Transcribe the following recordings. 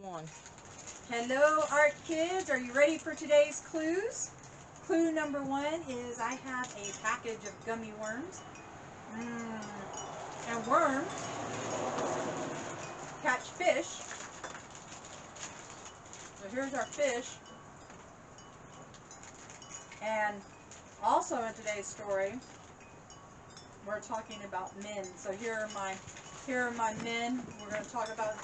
On. Hello, art kids. Are you ready for today's clues? Clue number 1 is I have a package of gummy worms. And worms catch fish. So here's our fish. And also in today's story, we're talking about men. So here are my men. We're going to talk about.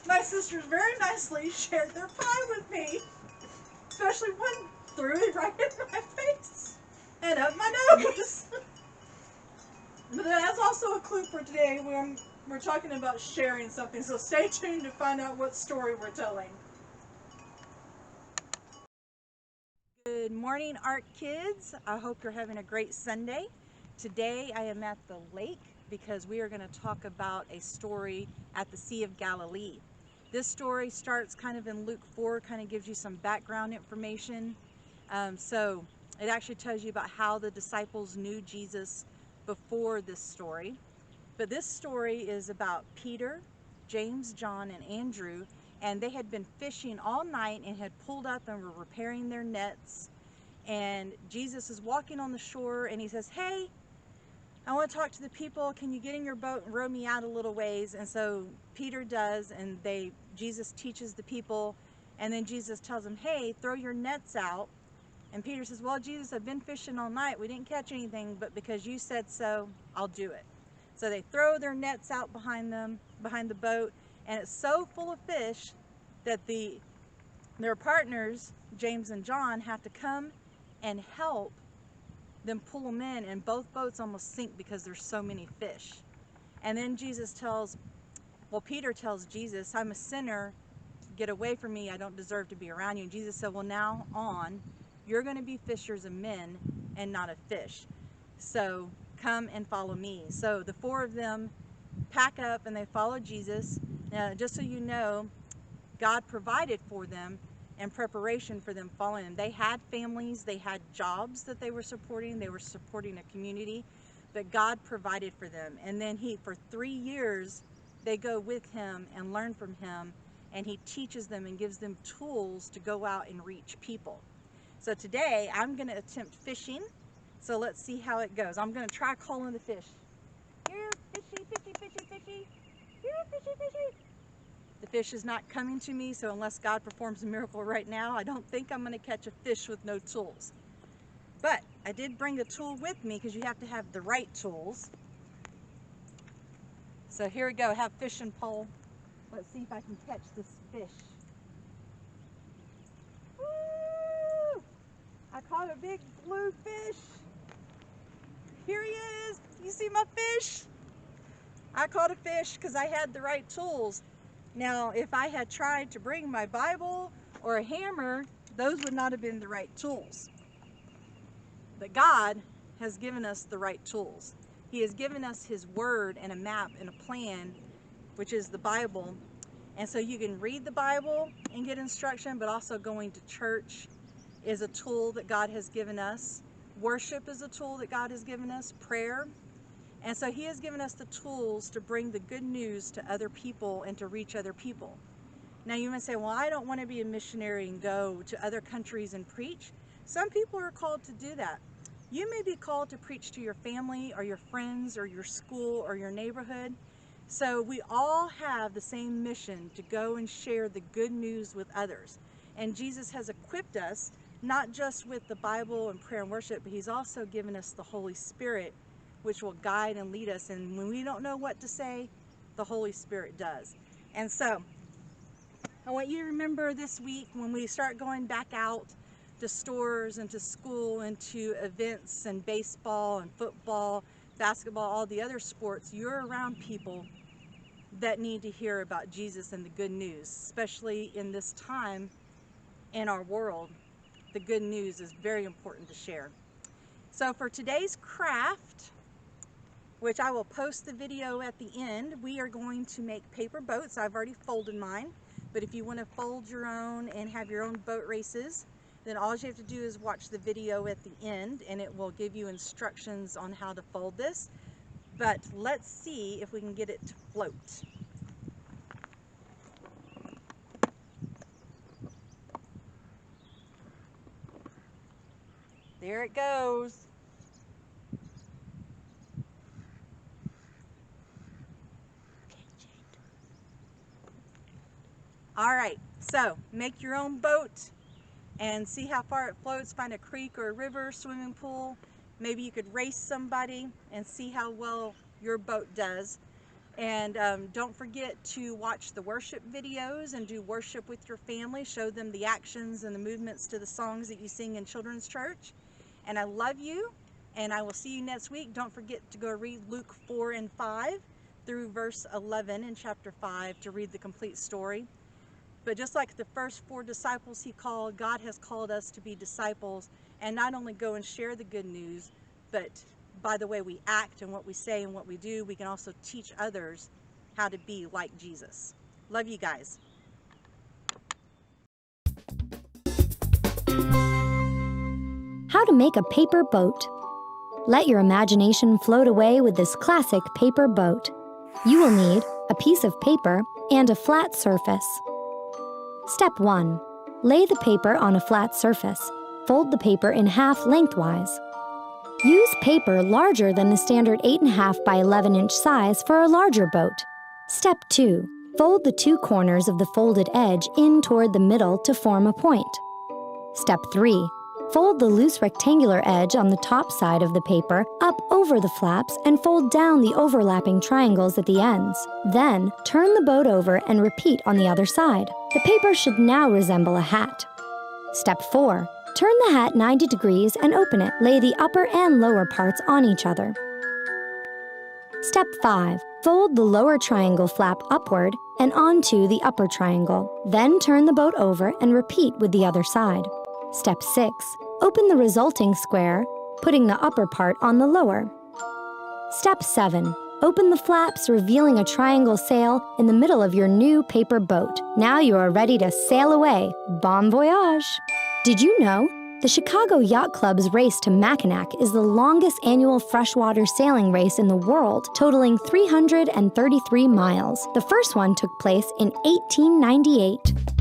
My sisters very nicely shared their pie with me, especially one threw it right in my face and up my nose. But that's also a clue for today when we're talking about sharing something, so stay tuned to find out what story we're telling. Good morning, art kids. I hope you're having a great Sunday. Today I am at the lake because we are going to talk about a story at the Sea of Galilee. This story starts kind of in Luke 4, kind of gives you some background information. So it actually tells you about how the disciples knew Jesus before this story. But this story is about Peter, James, John, and Andrew, and they had been fishing all night and had pulled up and were repairing their nets. And Jesus is walking on the shore and he says, "Hey, I want to talk to the people. Can you get in your boat and row me out a little ways?" And so Peter does, and Jesus teaches the people, and then Jesus tells them, "Hey, throw your nets out." And Peter says, "Well, Jesus, I've been fishing all night. We didn't catch anything, but because you said so, I'll do it." So they throw their nets out behind the boat, and it's so full of fish that their partners, James and John, have to come and help them pull them in, and both boats almost sink because there's so many fish. And then Peter tells Jesus, "I'm a sinner, get away from me, I don't deserve to be around you." And Jesus said, "Well, now on, you're going to be fishers of men and not of fish. So come and follow me." So the four of them pack up and they follow Jesus. Now, just so you know, God provided for them in preparation for them following him. They had families, they had jobs that they were supporting a community, but God provided for them. And then for 3 years, they go with him and learn from him, and he teaches them and gives them tools to go out and reach people. So today, I'm going to attempt fishing. So let's see how it goes. I'm going to try calling the fish. Here, fishy, fishy, fishy, fishy. Here, fishy, fishy. The fish is not coming to me, so unless God performs a miracle right now, I don't think I'm going to catch a fish with no tools. But I did bring a tool with me because you have to have the right tools. So here we go. I have fishing pole. Let's see if I can catch this fish. Woo! I caught a big blue fish. Here he is. You see my fish? I caught a fish because I had the right tools. Now, if I had tried to bring my Bible or a hammer, those would not have been the right tools. But God has given us the right tools. He has given us his word and a map and a plan, which is the Bible. And so you can read the Bible and get instruction, but also going to church is a tool that God has given us. Worship is a tool that God has given us. Prayer. And so he has given us the tools to bring the good news to other people and to reach other people. Now you might say, "Well, I don't want to be a missionary and go to other countries and preach." Some people are called to do that. You may be called to preach to your family or your friends or your school or your neighborhood. So we all have the same mission to go and share the good news with others. And Jesus has equipped us not just with the Bible and prayer and worship, but he's also given us the Holy Spirit, which will guide and lead us. And when we don't know what to say, the Holy Spirit does. And so I want you to remember this week when we start going back out to stores and to school and to events and baseball and football, basketball, all the other sports, you're around people that need to hear about Jesus and the good news, especially in this time in our world. The good news is very important to share. So for today's craft, which I will post the video at the end, we are going to make paper boats. I've already folded mine, but if you want to fold your own and have your own boat races, then all you have to do is watch the video at the end, and it will give you instructions on how to fold this. but let's see if we can get it to float. There it goes. All right, so make your own boat and see how far it floats. Find a creek or a river, swimming pool. Maybe you could race somebody and see how well your boat does. And don't forget to watch the worship videos and do worship with your family. Show them the actions and the movements to the songs that you sing in children's church. And I love you, and I will see you next week. Don't forget to go read Luke 4 and 5 through verse 11 in chapter 5 to read the complete story. But just like the first 4 disciples he called, God has called us to be disciples and not only go and share the good news, but by the way we act and what we say and what we do, we can also teach others how to be like Jesus. Love you guys. How to make a paper boat. Let your imagination float away with this classic paper boat. You will need a piece of paper and a flat surface. Step 1. Lay the paper on a flat surface. Fold the paper in half lengthwise. Use paper larger than the standard 8.5 by 11-inch size for a larger boat. Step 2. Fold the 2 corners of the folded edge in toward the middle to form a point. Step 3. Fold the loose rectangular edge on the top side of the paper up over the flaps and fold down the overlapping triangles at the ends. Then, turn the boat over and repeat on the other side. The paper should now resemble a hat. Step 4. Turn the hat 90 degrees and open it. Lay the upper and lower parts on each other. Step 5. Fold the lower triangle flap upward and onto the upper triangle. Then turn the boat over and repeat with the other side. Step 6. Open the resulting square, putting the upper part on the lower. Step 7. Open the flaps, revealing a triangle sail in the middle of your new paper boat. Now you are ready to sail away. Bon voyage! Did you know? The Chicago Yacht Club's race to Mackinac is the longest annual freshwater sailing race in the world, totaling 333 miles. The first one took place in 1898.